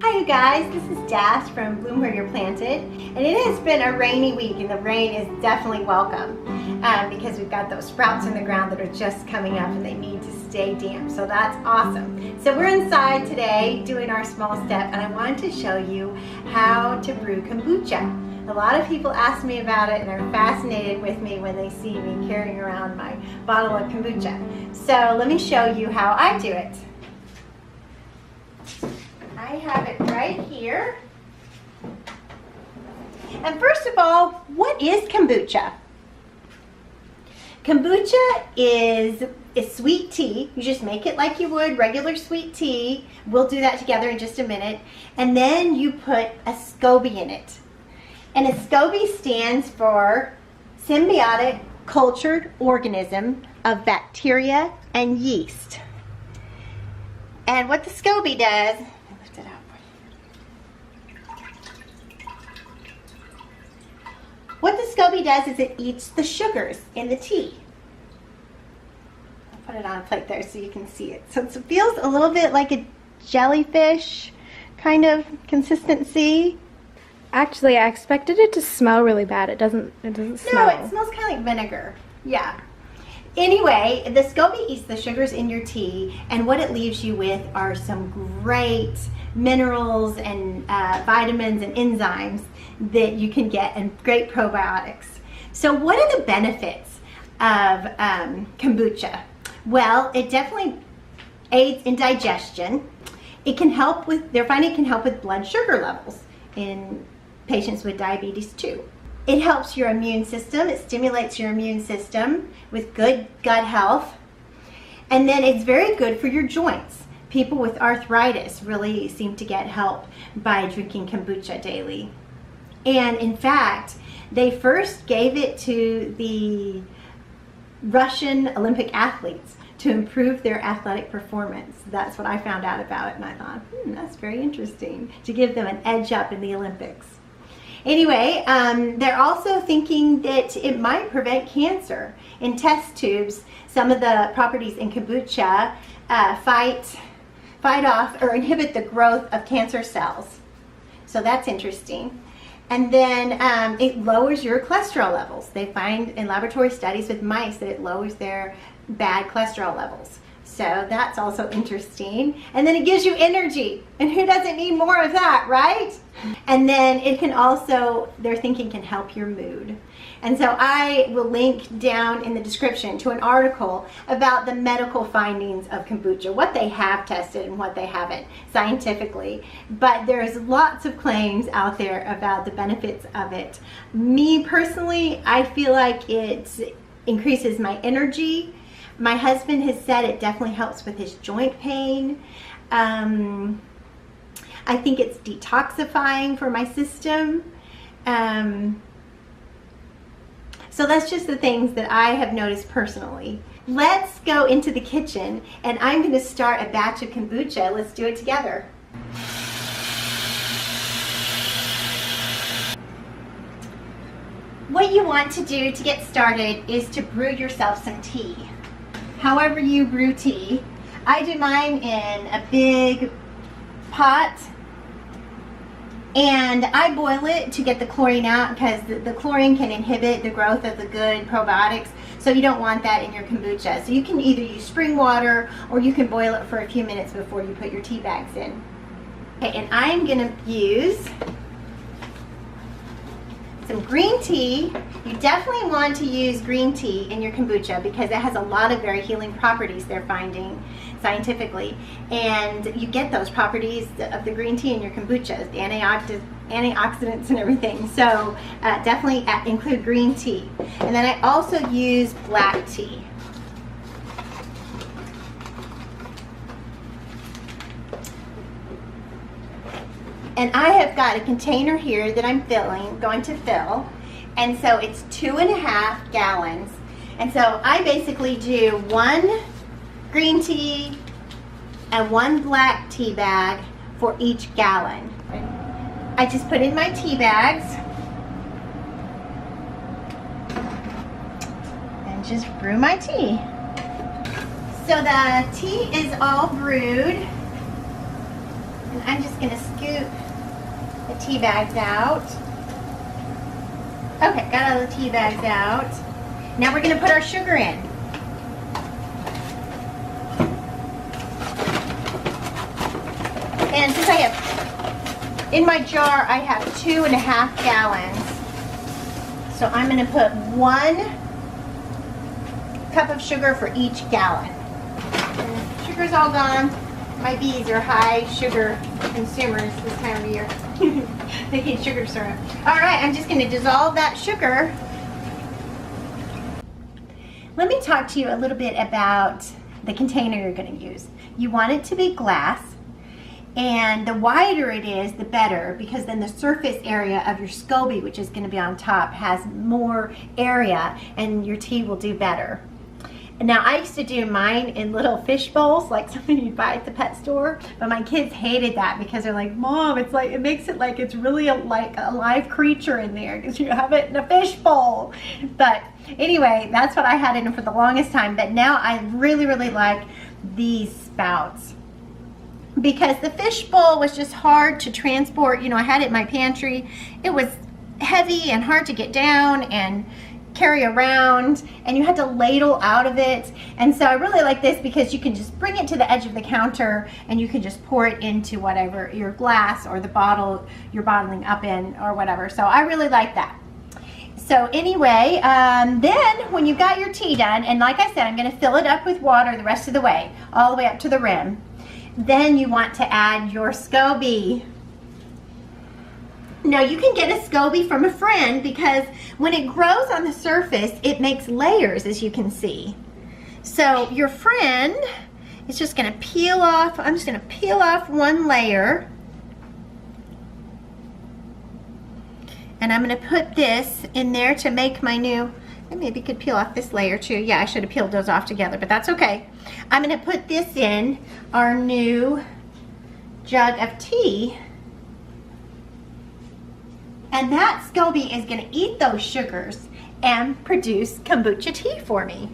Hi you guys, this is Dash from Bloom Where You're Planted, and it has been a rainy week and the rain is definitely welcome because we've got those sprouts in the ground that are just coming up and they need to stay damp, so that's awesome. So we're inside today doing our small step, and I wanted to show you how to brew kombucha. A lot of people ask me about it and are fascinated with me when they see me carrying around my bottle of kombucha. So let me show you how I do it. I have it right here. And first of all, what is kombucha? Kombucha is sweet tea. You just make it like you would regular sweet tea. We'll do that together in just a minute. And then you put a SCOBY in it. And a SCOBY stands for Symbiotic Cultured Organism of Bacteria and Yeast. And what the SCOBY does, what the SCOBY does is it eats the sugars in the tea. I'll put it on a plate there so you can see it. So it feels a little bit like a jellyfish kind of consistency. Actually, I expected it to smell really bad. It doesn't smell. No, it smells kind of like vinegar. Yeah. Anyway, the SCOBY eats the sugars in your tea, and what it leaves you with are some great minerals and vitamins and enzymes that you can get, and great probiotics. So what are the benefits of kombucha? Well, it definitely aids in digestion. It can help with, they're finding it can help with blood sugar levels in patients with diabetes too. It helps your immune system. It stimulates your immune system with good gut health. And then it's very good for your joints. People with arthritis really seem to get help by drinking kombucha daily. And in fact, they first gave it to the Russian Olympic athletes to improve their athletic performance. That's what I found out about it, and I thought, that's very interesting, to give them an edge up in the Olympics. Anyway, they're also thinking that it might prevent cancer. In test tubes, some of the properties in kombucha fight off or inhibit the growth of cancer cells. So that's interesting. And then it lowers your cholesterol levels. They find in laboratory studies with mice that it lowers their bad cholesterol levels. So that's also interesting. And then it gives you energy. And who doesn't need more of that, right? And then it can also, they're thinking, can help your mood. And so I will link down in the description to an article about the medical findings of kombucha, what they have tested and what they haven't scientifically. But there's lots of claims out there about the benefits of it. Me personally, I feel like it increases my energy. My husband has said it definitely helps with his joint pain. I think it's detoxifying for my system. So that's just the things that I have noticed personally. Let's go into the kitchen, and I'm going to start a batch of kombucha. Let's do it together. What you want to do to get started is to brew yourself some tea. However you brew tea. I do mine in a big pot, and I boil it to get the chlorine out, because the chlorine can inhibit the growth of the good probiotics, so you don't want that in your kombucha. So you can either use spring water or you can boil it for a few minutes before you put your tea bags in. Okay, and I'm going to use some green tea. You definitely want to use green tea in your kombucha because it has a lot of very healing properties they're finding scientifically. And you get those properties of the green tea in your kombucha, the antioxidants and everything. So definitely include green tea. And then I also use black tea. And I have got a container here that I'm going to fill. And so it's 2.5 gallons. And so I basically do 1 green tea and 1 black tea bag for each gallon. I just put in my tea bags and just brew my tea. So the tea is all brewed. And I'm just gonna scoop the tea bags out. Okay, got all the tea bags out. Now we're gonna put our sugar in. And since I have, in my jar, I have 2.5 gallons. So I'm gonna put 1 cup of sugar for each gallon. And sugar's all gone. My bees are high sugar consumers this time of year. They eat sugar syrup. All right, I'm just gonna dissolve that sugar. Let me talk to you a little bit about the container you're gonna use. You want it to be glass, and the wider it is, the better, because then the surface area of your SCOBY, which is gonna be on top, has more area and your tea will do better. Now, I used to do mine in little fish bowls, like something you'd buy at the pet store, but my kids hated that because they're like, Mom, it's like, it makes it like it's really like a live creature in there because you have it in a fish bowl. But anyway, that's what I had in it for the longest time. But now I really, really like these spouts because the fish bowl was just hard to transport. You know, I had it in my pantry. It was heavy and hard to get down and carry around, and you had to ladle out of it. And so I really like this because you can just bring it to the edge of the counter and you can just pour it into whatever your glass or the bottle you're bottling up in or whatever. So I really like that. So anyway, then when you've got your tea done, and like I said, I'm going to fill it up with water the rest of the way, all the way up to the rim. Then you want to add your SCOBY. Now you can get a SCOBY from a friend because when it grows on the surface, it makes layers, as you can see. So your friend is just gonna peel off, I'm just gonna peel off 1 layer. And I'm gonna put this in there to make my new, I maybe could peel off this layer too. Yeah, I should have peeled those off together, but that's okay. I'm gonna put this in our new jug of tea. And that SCOBY is going to eat those sugars and produce kombucha tea for me.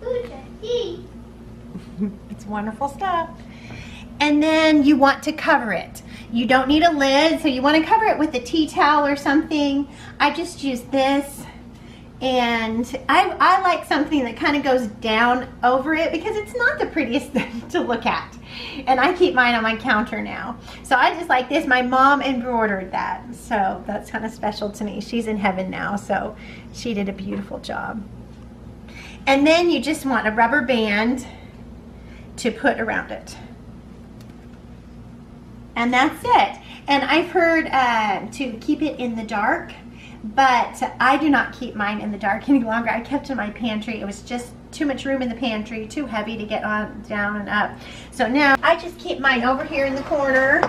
Kombucha tea. It's wonderful stuff. And then you want to cover it. You don't need a lid, so you want to cover it with a tea towel or something. I just use this, and I like something that kind of goes down over it because it's not the prettiest thing to look at. And I keep mine on my counter now. So I just like this. My mom embroidered that, so that's kind of special to me. She's in heaven now, so she did a beautiful job. And then you just want a rubber band to put around it. And that's it. And I've heard to keep it in the dark, but I do not keep mine in the dark any longer. I kept it in my pantry. It was just too much room in the pantry, too heavy to get on down and up. So now I just keep mine over here in the corner.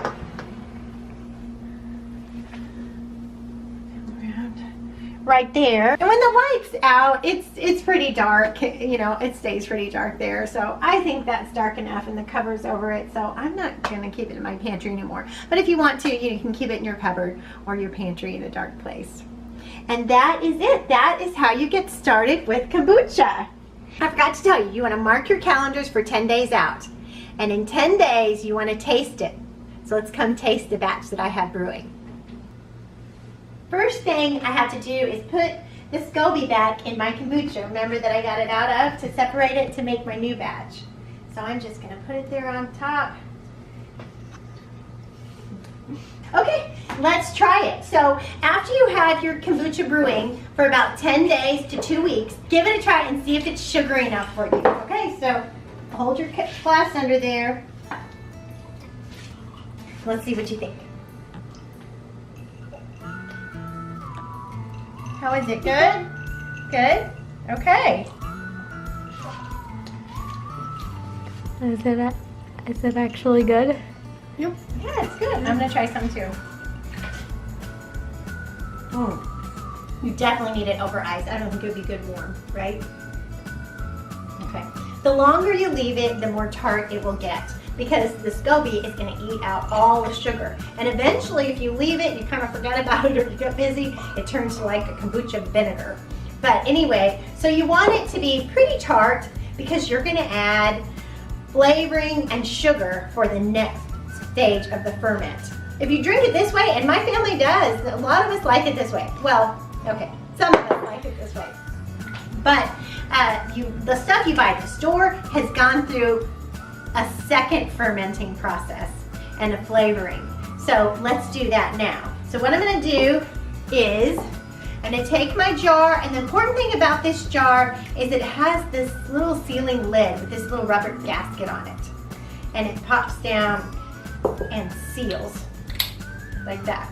Right there. And when the light's out, it's pretty dark. You know, it stays pretty dark there. So I think that's dark enough, and the cover's over it. So I'm not gonna keep it in my pantry anymore. But if you want to, you can keep it in your cupboard or your pantry in a dark place. And that is it. That is how you get started with kombucha. I forgot to tell you, you want to mark your calendars for 10 days out. And in 10 days, you want to taste it. So let's come taste the batch that I have brewing. First thing I have to do is put the SCOBY back in my kombucha. Remember that I got it out of to separate it to make my new batch. So I'm just going to put it there on top. Okay, let's try it. So after you have your kombucha brewing for about 10 days to 2 weeks, give it a try and see if it's sugary enough for you. Okay, so hold your glass under there. Let's see what you think. How is it? Good? Good? Okay. Is it actually good? Yep. Yeah, it's good. I'm gonna try some too. You definitely need it over ice. I don't think it would be good warm, right? Okay. The longer you leave it, the more tart it will get because the SCOBY is gonna eat out all the sugar. And eventually, if you leave it, you kind of forget about it or you get busy, it turns to like a kombucha vinegar. But anyway, so you want it to be pretty tart because you're gonna add flavoring and sugar for the next stage of the ferment. If you drink it this way, and my family does, a lot of us like it this way. Well, okay, some of us like it this way. But the stuff you buy at the store has gone through a second fermenting process and a flavoring. So let's do that now. So what I'm gonna do is, I'm gonna take my jar, and the important thing about this jar is it has this little sealing lid with this little rubber gasket on it. And it pops down and seals like that,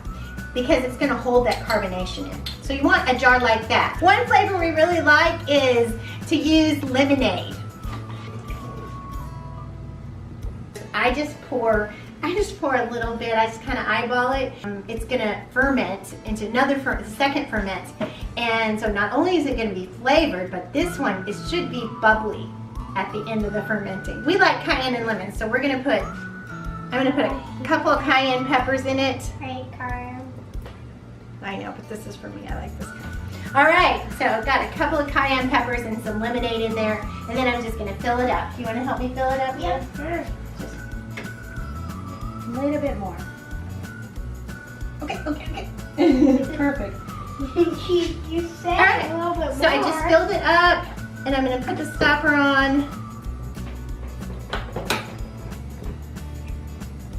because it's gonna hold that carbonation in. So you want a jar like that. One flavor we really like is to use lemonade. I just pour a little bit, I just kind of eyeball it. It's gonna ferment into second ferment. And so not only is it gonna be flavored, but this one, it should be bubbly at the end of the fermenting. We like cayenne and lemon, so I'm gonna put a couple of cayenne peppers in it. I know, but this is for me, I like this kind. All right, so I've got a couple of cayenne peppers and some lemonade in there, and then I'm just gonna fill it up. You wanna help me fill it up? Yeah, sure. Just a little bit more. Okay. Perfect. You said right. a little bit more. So I just filled it up, and I'm gonna put the stopper on.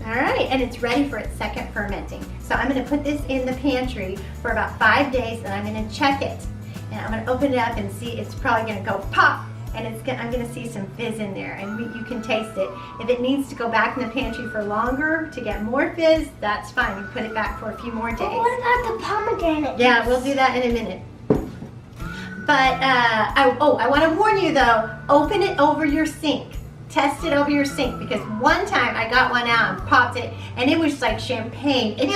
All right, and it's ready for its second fermenting. So I'm gonna put this in the pantry for about 5 days, and I'm gonna check it. And I'm gonna open it up and see, it's probably gonna go pop, and I'm gonna see some fizz in there, and you can taste it. If it needs to go back in the pantry for longer to get more fizz, that's fine. You put it back for a few more days. But what about the pomegranate? Yeah, we'll do that in a minute. But I want to warn you though, open it over your sink. Test it over your sink, because one time I got one out and popped it, and it was like champagne. It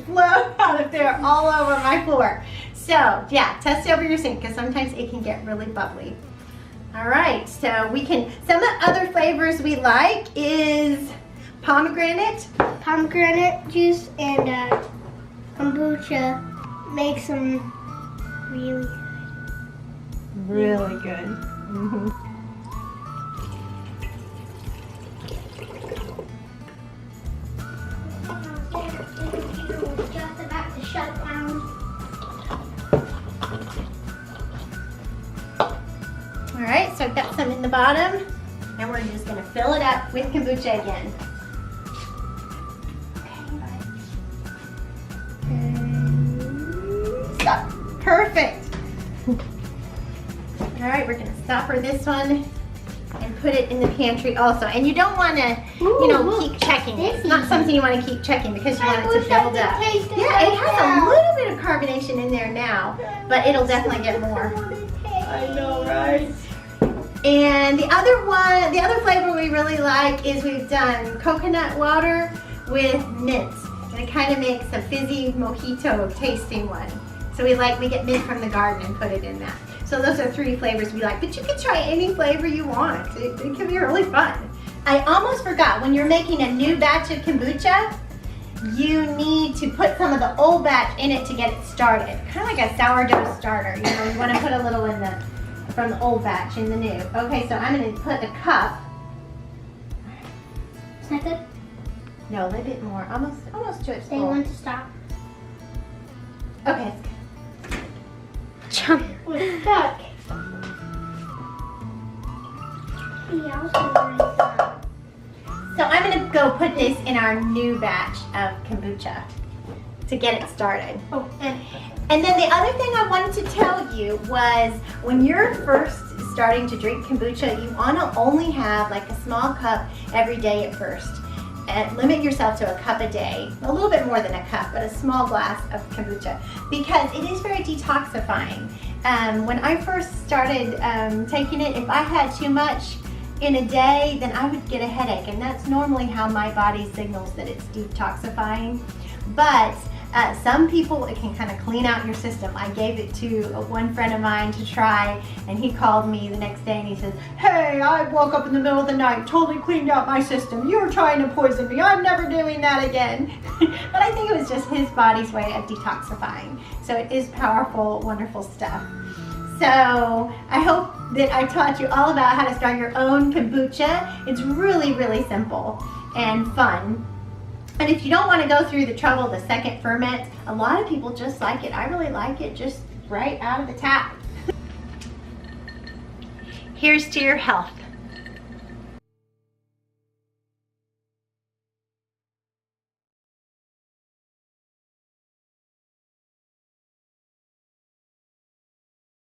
flowed out of there all over my floor. So yeah, test it over your sink, because sometimes it can get really bubbly. All right, so some other flavors we like is pomegranate Juice and kombucha makes them really good. Mm-hmm. Just about to shut down. All right, so I've got some in the bottom, and we're just gonna fill it up with kombucha again. Stop. Perfect. All right, we're gonna stopper this one and put it in the pantry also. And you don't want to, keep checking it. It's not something you want to keep checking, because you want it to build up. Yeah, it has a little bit of carbonation in there now, but it'll definitely get more. I know, right? And the other flavor we really like is we've done coconut water with mint. And it kind of makes a fizzy mojito tasting one. So we get mint from the garden and put it in that. So those are 3 flavors we like, but you can try any flavor you want. It can be really fun. I almost forgot, when you're making a new batch of kombucha, you need to put some of the old batch in it to get it started. Kind of like a sourdough starter. You want to put a little from the old batch in the new. Okay, so I'm going to put a cup. Is that good? No, a little bit more. Almost to its They full. want to stop. Okay. We're stuck. So I'm going to go put this in our new batch of kombucha to get it started. Oh, and then the other thing I wanted to tell you was, when you're first starting to drink kombucha, you want to only have like a small cup every day at first. And limit yourself to a cup a day, a little bit more than a cup, but a small glass of kombucha, because it is very detoxifying. When I first started taking it, if I had too much in a day, then I would get a headache, and that's normally how my body signals that it's detoxifying. But some people, it can kind of clean out your system. I gave it to one friend of mine to try, and he called me the next day and he said, "Hey, I woke up in the middle of the night, totally cleaned out my system. You were trying to poison me. I'm never doing that again." But I think it was just his body's way of detoxifying. So it is powerful, wonderful stuff. So I hope that I taught you all about how to start your own kombucha. It's really, really simple and fun. And if you don't want to go through the trouble of the second ferment, a lot of people just like it. I really like it just right out of the tap. Here's to your health.